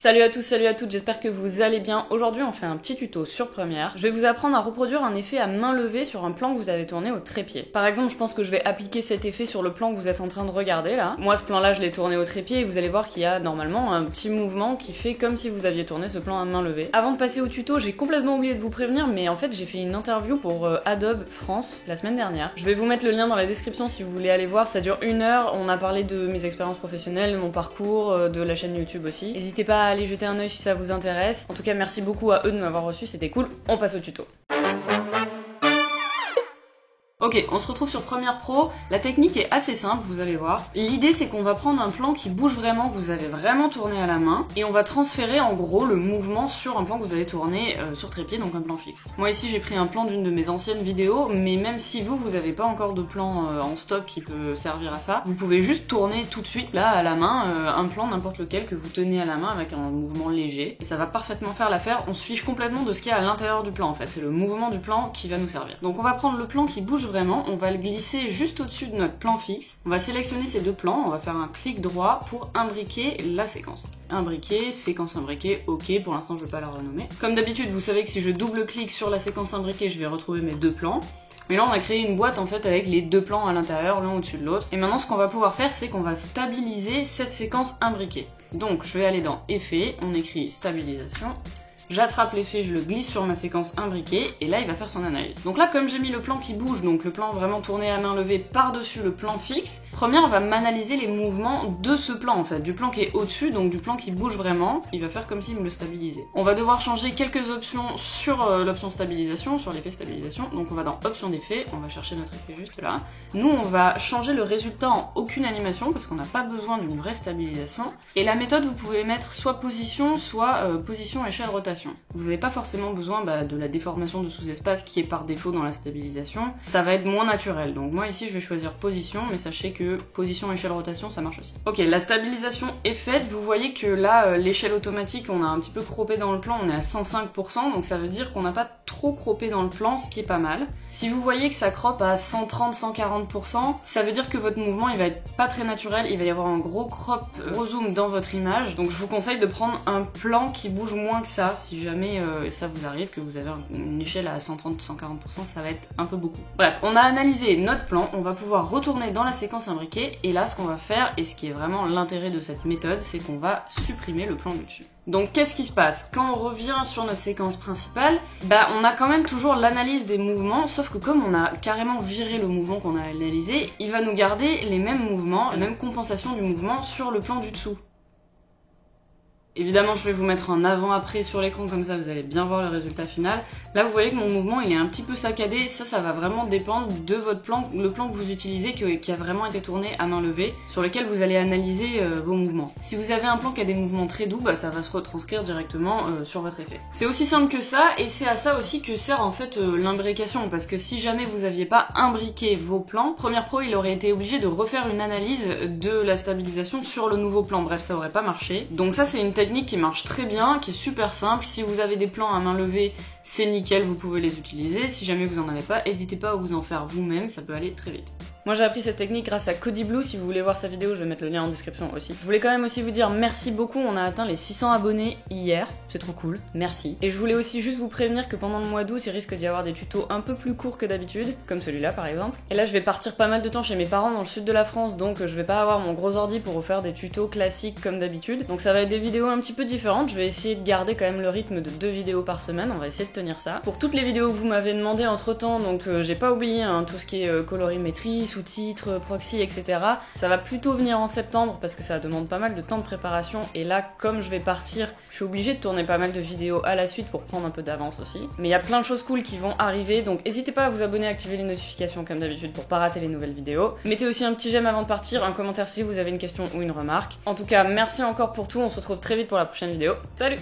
Salut à tous, salut à toutes, j'espère que vous allez bien. Aujourd'hui on fait un petit tuto sur Premiere. Je vais vous apprendre à reproduire un effet à main levée sur un plan que vous avez tourné au trépied. Par exemple, je pense que je vais appliquer cet effet sur le plan que vous êtes en train de regarder là. Moi ce plan là je l'ai tourné au trépied et vous allez voir qu'il y a normalement un petit mouvement qui fait comme si vous aviez tourné ce plan à main levée. Avant de passer au tuto, j'ai complètement oublié de vous prévenir, mais en fait j'ai fait une interview pour Adobe France la semaine dernière. Je vais vous mettre le lien dans la description si vous voulez aller voir, ça dure 1 heure, on a parlé de mes expériences professionnelles, de mon parcours, de la chaîne YouTube aussi. N'hésitez pas à aller jeter un œil si ça vous intéresse. En tout cas, merci beaucoup à eux de m'avoir reçu, c'était cool. On passe au tuto. Ok, on se retrouve sur Premiere Pro. La technique est assez simple, vous allez voir. L'idée c'est qu'on va prendre un plan qui bouge vraiment, que vous avez vraiment tourné à la main, et on va transférer en gros le mouvement sur un plan que vous avez tourné sur trépied, donc un plan fixe. Moi ici j'ai pris un plan d'une de mes anciennes vidéos, mais même si vous avez pas encore de plan en stock qui peut servir à ça, vous pouvez juste tourner tout de suite là à la main un plan n'importe lequel que vous tenez à la main avec un mouvement léger, et ça va parfaitement faire l'affaire. On se fiche complètement de ce qu'il y a à l'intérieur du plan en fait, c'est le mouvement du plan qui va nous servir. Donc on va prendre le plan qui bouge vraiment, on va le glisser juste au-dessus de notre plan fixe. On va sélectionner ces deux plans, on va faire un clic droit pour imbriquer la séquence. Imbriquer, séquence imbriquée, ok, pour l'instant je vais pas la renommer. Comme d'habitude, vous savez que si je double-clique sur la séquence imbriquée, je vais retrouver mes deux plans. Mais là on a créé une boîte en fait avec les deux plans à l'intérieur, l'un au-dessus de l'autre. Et maintenant ce qu'on va pouvoir faire, c'est qu'on va stabiliser cette séquence imbriquée. Donc je vais aller dans Effets, on écrit Stabilisation. J'attrape l'effet, je le glisse sur ma séquence imbriquée, et là il va faire son analyse. Donc là, comme j'ai mis le plan qui bouge, donc le plan vraiment tourné à main levée par-dessus le plan fixe, Premiere va m'analyser les mouvements de ce plan en fait, du plan qui est au-dessus, donc du plan qui bouge vraiment, il va faire comme s'il me le stabilisait. On va devoir changer quelques options sur l'option stabilisation, sur l'effet stabilisation, donc on va dans option d'effet, on va chercher notre effet juste là. Nous on va changer le résultat en aucune animation, parce qu'on n'a pas besoin d'une vraie stabilisation, et la méthode vous pouvez mettre soit position, soit position, échelle, rotation. Vous n'avez pas forcément besoin de la déformation de sous-espace qui est par défaut dans la stabilisation, ça va être moins naturel. Donc moi ici je vais choisir position, mais sachez que position, échelle, rotation ça marche aussi. Ok, la stabilisation est faite, vous voyez que là l'échelle automatique on a un petit peu croppé dans le plan, on est à 105%, donc ça veut dire qu'on n'a pas trop croppé dans le plan, ce qui est pas mal. Si vous voyez que ça croppe à 130-140%, ça veut dire que votre mouvement il va être pas très naturel, il va y avoir un gros crop, gros zoom dans votre image, donc je vous conseille de prendre un plan qui bouge moins que ça. Si jamais ça vous arrive, que vous avez une échelle à 130-140%, ça va être un peu beaucoup. Bref, on a analysé notre plan, on va pouvoir retourner dans la séquence imbriquée, et là ce qu'on va faire, et ce qui est vraiment l'intérêt de cette méthode, c'est qu'on va supprimer le plan du dessus. Donc qu'est-ce qui se passe? Quand on revient sur notre séquence principale, on a quand même toujours l'analyse des mouvements, sauf que comme on a carrément viré le mouvement qu'on a analysé, il va nous garder les mêmes mouvements, la même compensation du mouvement sur le plan du dessous. Évidemment, je vais vous mettre un avant-après sur l'écran, comme ça vous allez bien voir le résultat final. Là, vous voyez que mon mouvement, il est un petit peu saccadé. Ça va vraiment dépendre de votre plan, le plan que vous utilisez, qui a vraiment été tourné à main levée, sur lequel vous allez analyser vos mouvements. Si vous avez un plan qui a des mouvements très doux, ça va se retranscrire directement sur votre effet. C'est aussi simple que ça, et c'est à ça aussi que sert en fait l'imbrication, parce que si jamais vous aviez pas imbriqué vos plans, Premiere Pro, il aurait été obligé de refaire une analyse de la stabilisation sur le nouveau plan. Bref, ça aurait pas marché. Donc ça, c'est une technique qui marche très bien, qui est super simple. Si vous avez des plans à main levée, c'est nickel, vous pouvez les utiliser. Si jamais vous en avez pas, n'hésitez pas à vous en faire vous-même, ça peut aller très vite. Moi j'ai appris cette technique grâce à Codyblue, si vous voulez voir sa vidéo, je vais mettre le lien en description aussi. Je voulais quand même aussi vous dire merci beaucoup, on a atteint les 600 abonnés hier, c'est trop cool, merci. Et je voulais aussi juste vous prévenir que pendant le mois d'août, il risque d'y avoir des tutos un peu plus courts que d'habitude, comme celui-là par exemple. Et là je vais partir pas mal de temps chez mes parents dans le sud de la France, donc je vais pas avoir mon gros ordi pour vous faire des tutos classiques comme d'habitude. Donc ça va être des vidéos un petit peu différentes, je vais essayer de garder quand même le rythme de 2 vidéos par semaine, on va essayer de tenir ça. Pour toutes les vidéos que vous m'avez demandé entre temps, donc j'ai pas oublié tout ce qui est colorimétrie, sous-titres, proxy, etc. Ça va plutôt venir en septembre parce que ça demande pas mal de temps de préparation, et là comme je vais partir, je suis obligée de tourner pas mal de vidéos à la suite pour prendre un peu d'avance aussi. Mais il y a plein de choses cool qui vont arriver, donc n'hésitez pas à vous abonner, à activer les notifications comme d'habitude pour pas rater les nouvelles vidéos. Mettez aussi un petit j'aime avant de partir, un commentaire si vous avez une question ou une remarque. En tout cas, merci encore pour tout, on se retrouve très vite pour la prochaine vidéo. Salut!